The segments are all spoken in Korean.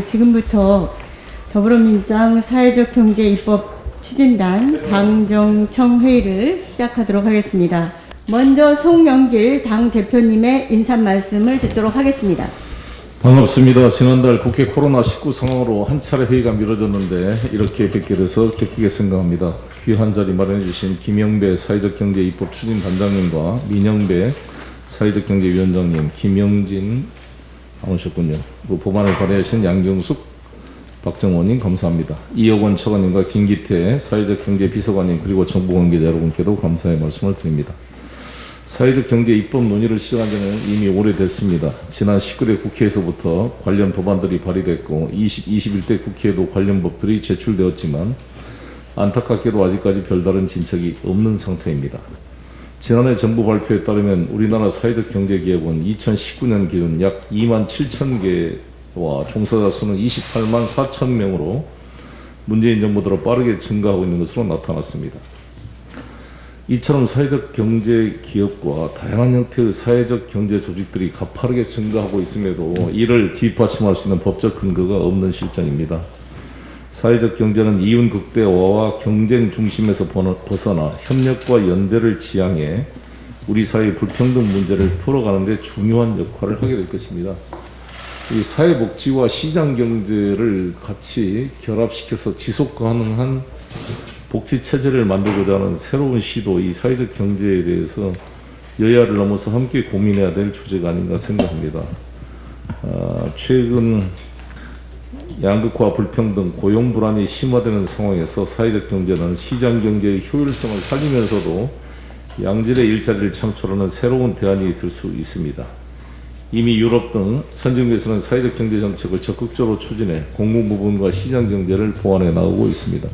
지금부터 더불어민주당 사회적 경제 입법 추진단 당정청 회의를 시작하도록 하겠습니다. 먼저 송영길 당 대표님의 인사 말씀을 듣도록 하겠습니다. 반갑습니다. 지난달 국회 코로나19 상황으로 한 차례 회의가 미뤄졌는데 이렇게 뵙게 돼서 기쁘게 생각합니다. 귀한 자리 마련해 주신 김영배 사회적 경제 입법 추진 단장님과 민영배 사회적 경제 위원장님, 김영진 안 오셨군요. 법안을 발의하신 양경숙 박정원님 감사합니다. 이혁원 차관님과 김기태 사회적 경제 비서관님 그리고 정부 관계자 여러분께도 감사의 말씀을 드립니다. 사회적 경제 입법 논의를 시작한 지는 이미 오래됐습니다. 지난 19대 국회에서부터 관련 법안들이 발의됐고 21대 국회에도 관련 법들이 제출되었지만 안타깝게도 아직까지 별다른 진척이 없는 상태입니다. 지난해 정부 발표에 따르면 우리나라 사회적 경제 기업은 2019년 기준 약 2만 7천 개와 종사자 수는 28만 4천 명으로 문재인 정부 들어 빠르게 증가하고 있는 것으로 나타났습니다. 이처럼 사회적 경제 기업과 다양한 형태의 사회적 경제 조직들이 가파르게 증가하고 있음에도 이를 뒷받침할 수 있는 법적 근거가 없는 실정입니다. 사회적 경제는 이윤 극대화와 경쟁 중심에서 벗어나 협력과 연대를 지향해 우리 사회의 불평등 문제를 풀어가는 데 중요한 역할을 하게 될 것입니다. 이 사회복지와 시장경제를 같이 결합시켜서 지속 가능한 복지체제를 만들고자 하는 새로운 시도, 이 사회적 경제에 대해서 여야를 넘어서 함께 고민해야 될 주제가 아닌가 생각합니다. 최근 양극화, 불평등, 고용 불안이 심화되는 상황에서 사회적 경제는 시장 경제의 효율성을 살리면서도 양질의 일자리를 창출하는 새로운 대안이 될 수 있습니다. 이미 유럽 등 선진국에서는 사회적 경제 정책을 적극적으로 추진해 공공 부분과 시장 경제를 보완해 나가고 있습니다.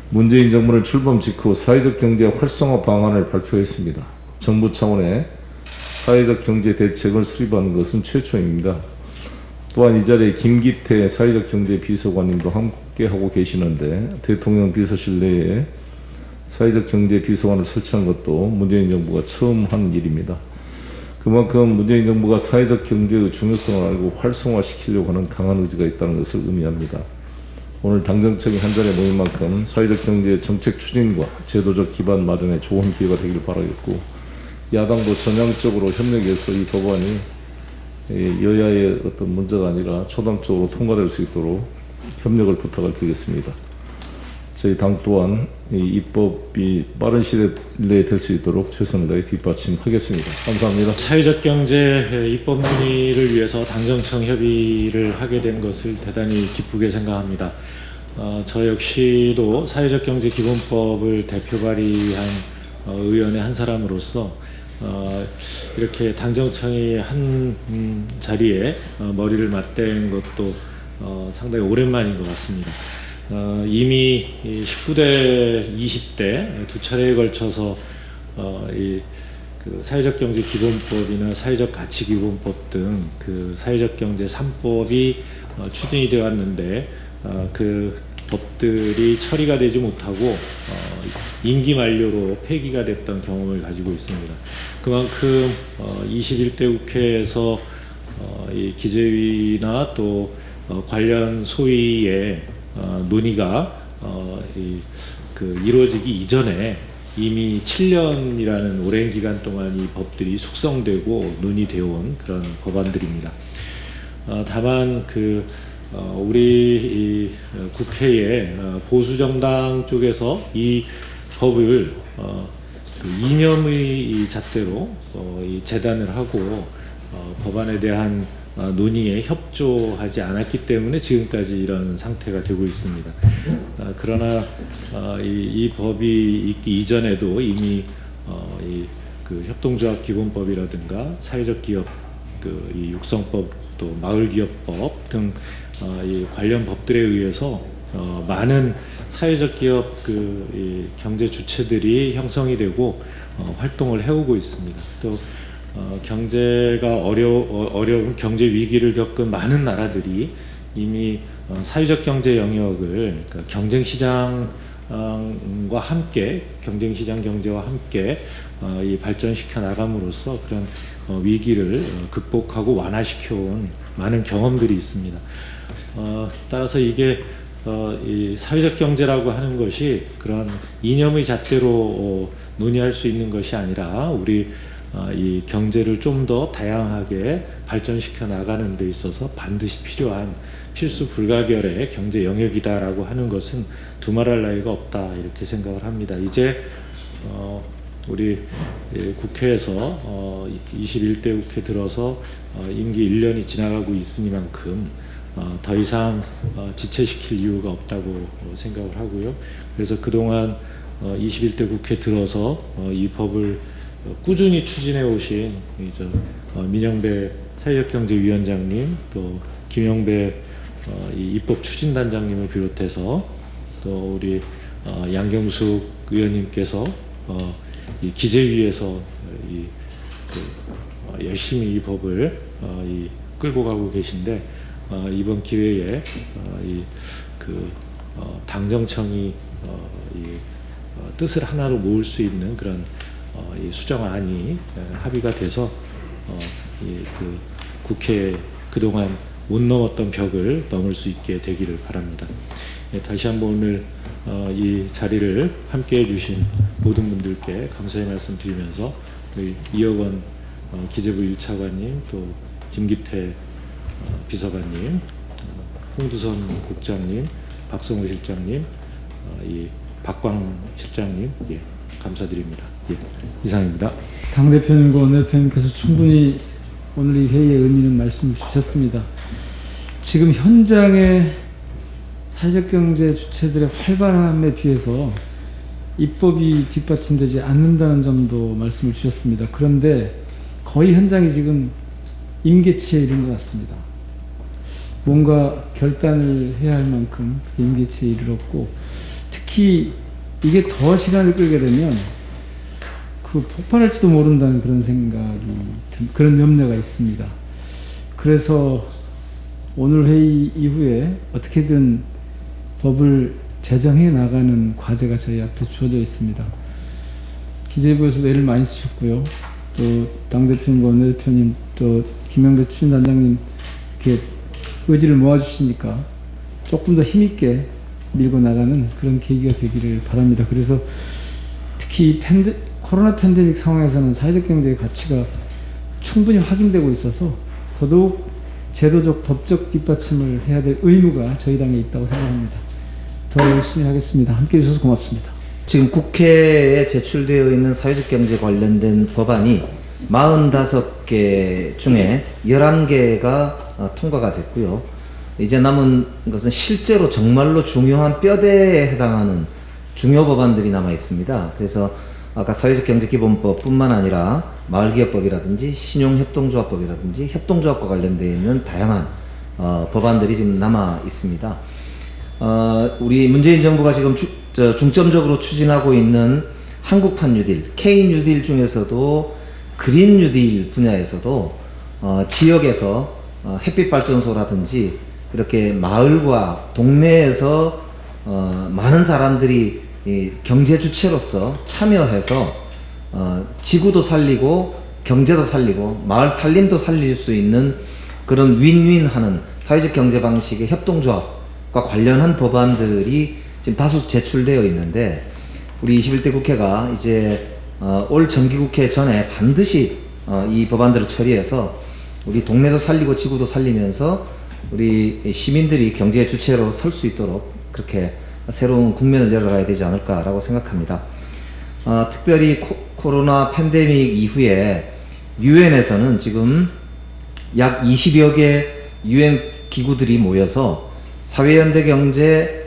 문재인 정부는 출범 직후 사회적 경제 활성화 방안을 발표했습니다. 정부 차원의 사회적 경제 대책을 수립하는 것은 최초입니다. 또한 이 자리에 김기태 사회적 경제 비서관님도 함께 하고 계시는데 대통령 비서실 내에 사회적 경제 비서관을 설치한 것도 문재인 정부가 처음 한 일입니다. 그만큼 문재인 정부가 사회적 경제의 중요성을 알고 활성화시키려고 하는 강한 의지가 있다는 것을 의미합니다. 오늘 당정청이 한 자리에 모인 만큼 사회적 경제 정책 추진과 제도적 기반 마련에 좋은 기회가 되길 바라겠고 야당도 전향적으로 협력해서 이 법안이 여야의 어떤 문제가 아니라 초당적으로 통과될 수 있도록 협력을 부탁을 드리겠습니다. 저희 당 또한 이 입법이 빠른 시일 내에 될 수 있도록 최선을 다해 뒷받침하겠습니다. 감사합니다. 사회적 경제 입법 논의를 위해서 당정청 협의를 하게 된 것을 대단히 기쁘게 생각합니다. 저 역시도 사회적 경제 기본법을 대표 발의한 의원의 한 사람으로서 이렇게 당정청이 한 자리에 머리를 맞댄 것도 상당히 오랜만인 것 같습니다. 이미 19대, 20대 두 차례에 걸쳐서 그 사회적 경제 기본법이나 사회적 가치 기본법 등 그 사회적 경제 3법이 추진이 되어 왔는데 그 법들이 처리가 되지 못하고 임기 만료로 폐기가 됐던 경험을 가지고 있습니다. 그만큼 21대 국회에서 이 기재위나 또 관련 소위의 논의가 이루어지기 이전에 이미 7년이라는 오랜 기간 동안 이 법들이 숙성되고 논의되어 온 그런 법안들입니다. 다만 우리 국회의 보수정당 쪽에서 이 법을 이념의 잣대로 재단을 하고 법안에 대한 논의에 협조하지 않았기 때문에 지금까지 이런 상태가 되고 있습니다. 그러나 이 법이 있기 이전에도 이미 그 협동조합 기본법이라든가 사회적 기업 이 육성법 또 마을기업법 등 이 관련 법들에 의해서 많은 사회적 기업 이 경제 주체들이 형성이 되고 활동을 해오고 있습니다. 또 경제가 어려운 경제 위기를 겪은 많은 나라들이 이미 사회적 경제 영역을 그러니까 경쟁 시장과 함께 경쟁 시장 경제와 함께 이 발전시켜 나감으로써 그런 위기를 극복하고 완화시켜 온 많은 경험들이 있습니다. 따라서 이게 이 사회적 경제라고 하는 것이 그런 이념의 잣대로 논의할 수 있는 것이 아니라 우리 이 경제를 좀 더 다양하게 발전시켜 나가는 데 있어서 반드시 필요한 필수 불가결의 경제 영역이다라고 하는 것은 두말할 나위가 없다 이렇게 생각을 합니다. 이제 우리 국회에서 21대 국회 들어서 임기 1년이 지나가고 있으니만큼 더 이상 지체시킬 이유가 없다고 생각을 하고요. 그래서 그동안 21대 국회 들어서 이 법을 꾸준히 추진해 오신 민영배 사회적경제위원장님, 또 김영배 이 입법 추진단장님을 비롯해서 또 우리 양경숙 의원님께서 이 기재위에서 열심히 이 법을 끌고 가고 계신데 이번 기회에 당정청이 뜻을 하나로 모을 수 있는 그런 이 수정안이 합의가 돼서 국회에 그동안 못 넘었던 벽을 넘을 수 있게 되기를 바랍니다. 다시 한번 오늘 이 자리를 함께 해주신 모든 분들께 감사의 말씀 드리면서 우리 이혁원 기재부 1차관님, 또 김기태 비서관님, 홍두선 국장님, 박성호 실장님, 이 박광 실장님, 예, 감사드립니다. 예, 이상입니다. 당대표님과 원내대표님께서 충분히 오늘 이 회의의 의미는 말씀을 주셨습니다. 지금 현장의 사회적 경제 주체들의 활발함에 비해서 입법이 뒷받침되지 않는다는 점도 말씀을 주셨습니다. 그런데 거의 현장이 지금 임계치에 이른 것 같습니다. 뭔가 결단을 해야 할 만큼 임계치에 이르렀고, 특히 이게 더 시간을 끌게 되면 폭발할지도 모른다는 그런 생각이 그런 염려가 있습니다. 그래서 오늘 회의 이후에 어떻게든 법을 제정해 나가는 과제가 저희 앞에 주어져 있습니다. 기재부에서도 애를 많이 쓰셨고요. 또 당대표님과 원내대표님, 또 김영배 추진단장님 이렇게 의지를 모아주시니까 조금 더 힘있게 밀고 나가는 그런 계기가 되기를 바랍니다. 그래서 특히 코로나 팬데믹 상황에서는 사회적 경제의 가치가 충분히 확인되고 있어서 더더욱 제도적, 법적 뒷받침을 해야 될 의무가 저희 당에 있다고 생각합니다. 더 열심히 하겠습니다. 함께해 주셔서 고맙습니다. 지금 국회에 제출되어 있는 사회적 경제 관련된 법안이 45개 중에 11개가 통과가 됐고요. 이제 남은 것은 실제로 정말로 중요한 뼈대에 해당하는 중요 법안들이 남아 있습니다. 그래서 아까 사회적 경제 기본법뿐만 아니라 마을기업법이라든지 신용협동조합법이라든지 협동조합과 관련되어 있는 다양한 법안들이 지금 남아 있습니다. 우리 문재인 정부가 지금 중점적으로 추진하고 있는 한국판 뉴딜, K 뉴딜 중에서도 그린 뉴딜 분야에서도 지역에서 햇빛 발전소라든지 이렇게 마을과 동네에서 많은 사람들이 이 경제 주체로서 참여해서 지구도 살리고 경제도 살리고 마을 살림도 살릴 수 있는 그런 윈윈하는 사회적 경제 방식의 협동조합과 관련한 법안들이 지금 다수 제출되어 있는데, 우리 21대 국회가 이제 올 정기국회 전에 반드시 이 법안들을 처리해서 우리 동네도 살리고 지구도 살리면서 우리 시민들이 경제의 주체로 설 수 있도록 그렇게 새로운 국면을 열어가야 되지 않을까라고 생각합니다. 특별히 코로나 팬데믹 이후에 유엔에서는 지금 약 20여 개 유엔 기구들이 모여서 사회연대경제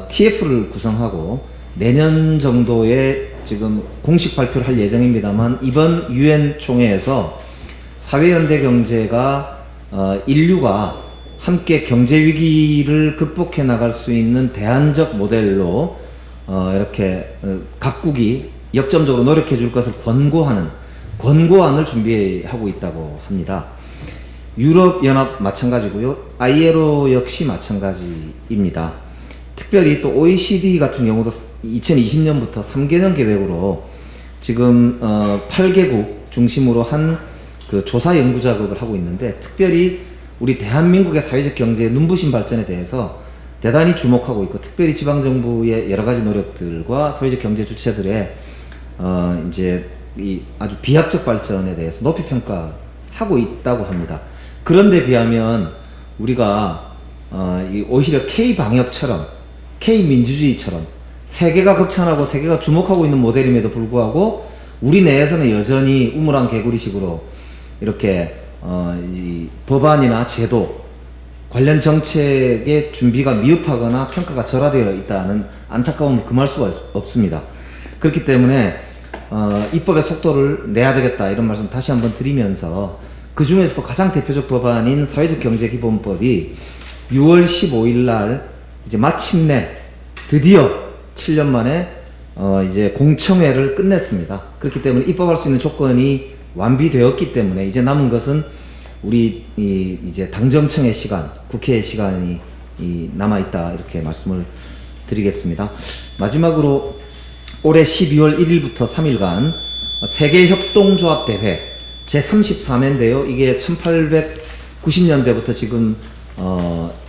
TF를 구성하고 내년 정도에 지금 공식 발표를 할 예정입니다만, 이번 유엔 총회에서 사회연대경제가 인류가 함께 경제 위기를 극복해 나갈 수 있는 대안적 모델로 이렇게 각국이 역점적으로 노력해 줄 것을 권고하는 권고안을 준비하고 있다고 합니다. 유럽연합 마찬가지고요. ILO 역시 마찬가지입니다. 특별히 또 OECD 같은 경우도 2020년부터 3개년 계획으로 지금 8개국 중심으로 한 그 조사 연구 작업을 하고 있는데, 특별히 우리 대한민국의 사회적 경제의 눈부신 발전에 대해서 대단히 주목하고 있고, 특별히 지방정부의 여러 가지 노력들과 사회적 경제 주체들의 이제 이 아주 비약적 발전에 대해서 높이 평가하고 있다고 합니다. 그런데 비하면 우리가 오히려 K-방역처럼, K-민주주의처럼 세계가 극찬하고 세계가 주목하고 있는 모델임에도 불구하고 우리 내에서는 여전히 우물안 개구리식으로 이렇게 이 법안이나 제도 관련 정책의 준비가 미흡하거나 평가가 절하되어 있다는 안타까움을 금할 수가 없습니다. 그렇기 때문에 입법의 속도를 내야 되겠다, 이런 말씀 다시 한번 드리면서, 그 중에서도 가장 대표적 법안인 사회적경제기본법이 6월 15일 날 이제 마침내 드디어 7년 만에 이제 공청회를 끝냈습니다. 그렇기 때문에 입법할 수 있는 조건이 완비되었기 때문에 이제 남은 것은 우리 이제 당정청의 시간, 국회의 시간이 남아 있다, 이렇게 말씀을 드리겠습니다. 마지막으로 올해 12월 1일부터 3일간 세계협동조합대회 제34회인데요. 이게 1890년대부터 지금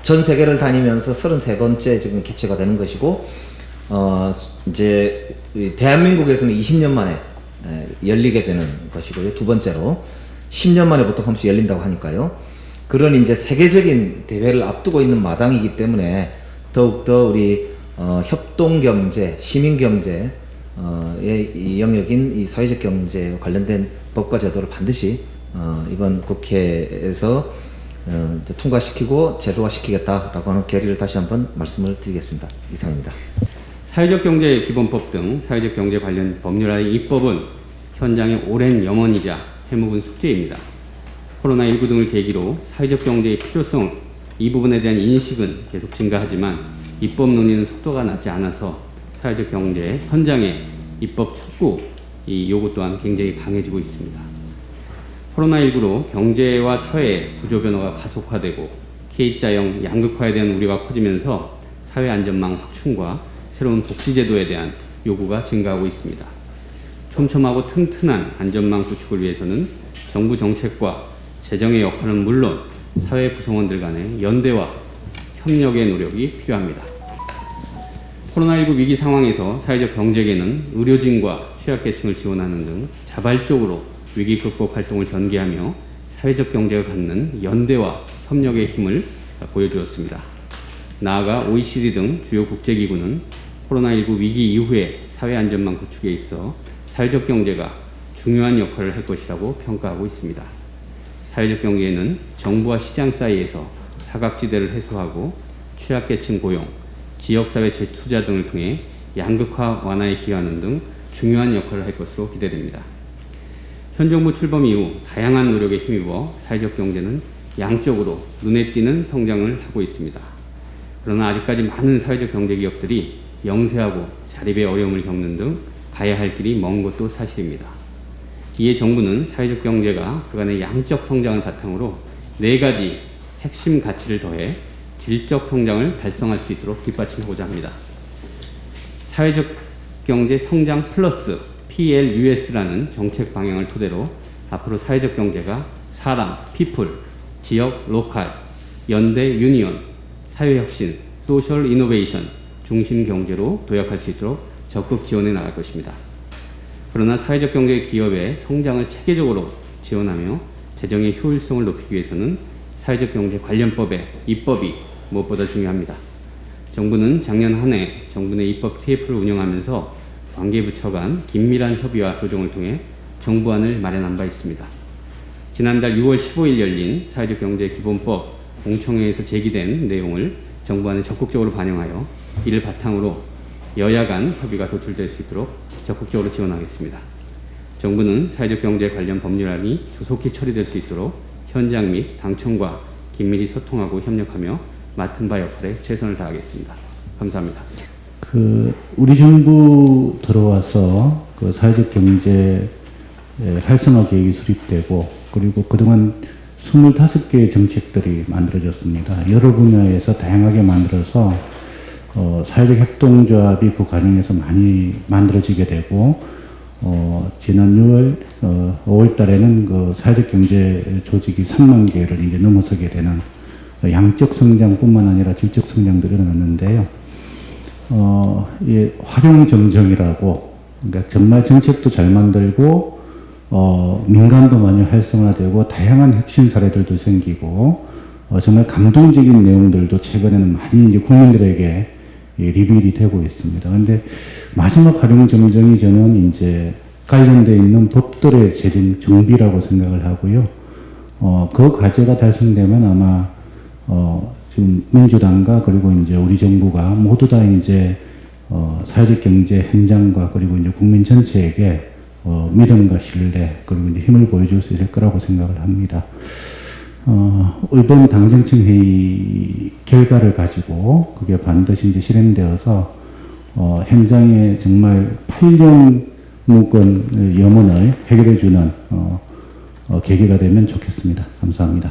전 세계를 다니면서 33번째 지금 개최가 되는 것이고, 이제 대한민국에서는 20년 만에 열리게 되는 것이고요. 두 번째로 10년 만에 보통 한 번씩 열린다고 하니까요. 그런 이제 세계적인 대회를 앞두고 있는 마당이기 때문에 더욱더 우리 협동경제, 시민경제의 이 영역인 이 사회적 경제와 관련된 법과 제도를 반드시 이번 국회에서 통과시키고 제도화시키겠다라고 하는 결의를 다시 한번 말씀을 드리겠습니다. 이상입니다. 사회적 경제 기본법 등 사회적 경제 관련 법률안의 입법은 현장의 오랜 염원이자 해묵은 숙제입니다. 코로나19 등을 계기로 사회적 경제의 필요성, 이 부분에 대한 인식은 계속 증가하지만 입법 논의는 속도가 나지 않아서 사회적 경제 현장의 입법 촉구, 이 요구 또한 굉장히 강해지고 있습니다. 코로나19로 경제와 사회의 구조 변화가 가속화되고 K자형 양극화에 대한 우려가 커지면서 사회 안전망 확충과 새로운 복지제도에 대한 요구가 증가하고 있습니다. 촘촘하고 튼튼한 안전망 구축을 위해서는 정부 정책과 재정의 역할은 물론 사회 구성원들 간의 연대와 협력의 노력이 필요합니다. 코로나19 위기 상황에서 사회적 경제계는 의료진과 취약계층을 지원하는 등 자발적으로 위기 극복 활동을 전개하며 사회적 경제가 갖는 연대와 협력의 힘을 보여주었습니다. 나아가 OECD 등 주요 국제기구는 코로나19 위기 이후의 사회 안전망 구축에 있어 사회적 경제가 중요한 역할을 할 것이라고 평가하고 있습니다. 사회적 경제는 정부와 시장 사이에서 사각지대를 해소하고 취약계층 고용, 지역사회 재투자 등을 통해 양극화 완화에 기여하는 등 중요한 역할을 할 것으로 기대됩니다. 현 정부 출범 이후 다양한 노력에 힘입어 사회적 경제는 양적으로 눈에 띄는 성장을 하고 있습니다. 그러나 아직까지 많은 사회적 경제 기업들이 영세하고 자립의 어려움을 겪는 등 가야 할 길이 먼 것도 사실입니다. 이에 정부는 사회적 경제가 그간의 양적 성장을 바탕으로 4가지 핵심 가치를 더해 질적 성장을 달성할 수 있도록 뒷받침하고자 합니다. 사회적 경제 성장 플러스 PLUS라는 정책 방향을 토대로 앞으로 사회적 경제가 사람, 피플, 지역, 로컬, 연대, 유니온, 사회혁신, 소셜 이노베이션 중심 경제로 도약할 수 있도록 적극 지원해 나갈 것입니다. 그러나 사회적 경제 기업의 성장을 체계적으로 지원하며 재정의 효율성을 높이기 위해서는 사회적 경제 관련법의 입법이 무엇보다 중요합니다. 정부는 작년 한 해 정부 내 입법 TF를 운영하면서 관계부처 간 긴밀한 협의와 조정을 통해 정부안을 마련한 바 있습니다. 지난달 6월 15일 열린 사회적 경제 기본법 공청회에서 제기된 내용을 정부안에 적극적으로 반영하여 이를 바탕으로 여야 간 협의가 도출될 수 있도록 적극적으로 지원하겠습니다. 정부는 사회적 경제 관련 법률안이 조속히 처리될 수 있도록 현장 및 당청과 긴밀히 소통하고 협력하며 맡은 바 역할에 최선을 다하겠습니다. 감사합니다. 우리 정부 들어와서 사회적 경제 활성화 계획이 수립되고, 그리고 그동안 25개의 정책들이 만들어졌습니다. 여러 분야에서 다양하게 만들어서 사회적 협동조합이 그 과정에서 많이 만들어지게 되고, 지난 5월 달에는 그 사회적 경제 조직이 3만 개를 이제 넘어서게 되는 양적 성장뿐만 아니라 질적 성장도 일어났는데요. 활용 점정이라고, 그러니까 정말 정책도 잘 만들고, 민간도 많이 활성화되고, 다양한 핵심 사례들도 생기고, 정말 감동적인 내용들도 최근에는 많이 이제 국민들에게 리뷰이 되고 있습니다. 그런데 마지막 활용 점정이 저는 이제 관련되어 있는 법들의 제정 정비라고 생각을 하고요. 그 과제가 달성되면 아마 지금 민주당과 그리고 이제 우리 정부가 모두 다 이제 사회적 경제 현장과 그리고 이제 국민 전체에게 믿음과 신뢰 그리고 이제 힘을 보여줄 수 있을 거라고 생각을 합니다. 이번 당정청 회의 결과를 가지고 그게 반드시 이제 실행되어서 현장에 정말 8년 묵은 염원을 해결해주는 계기가 되면 좋겠습니다. 감사합니다.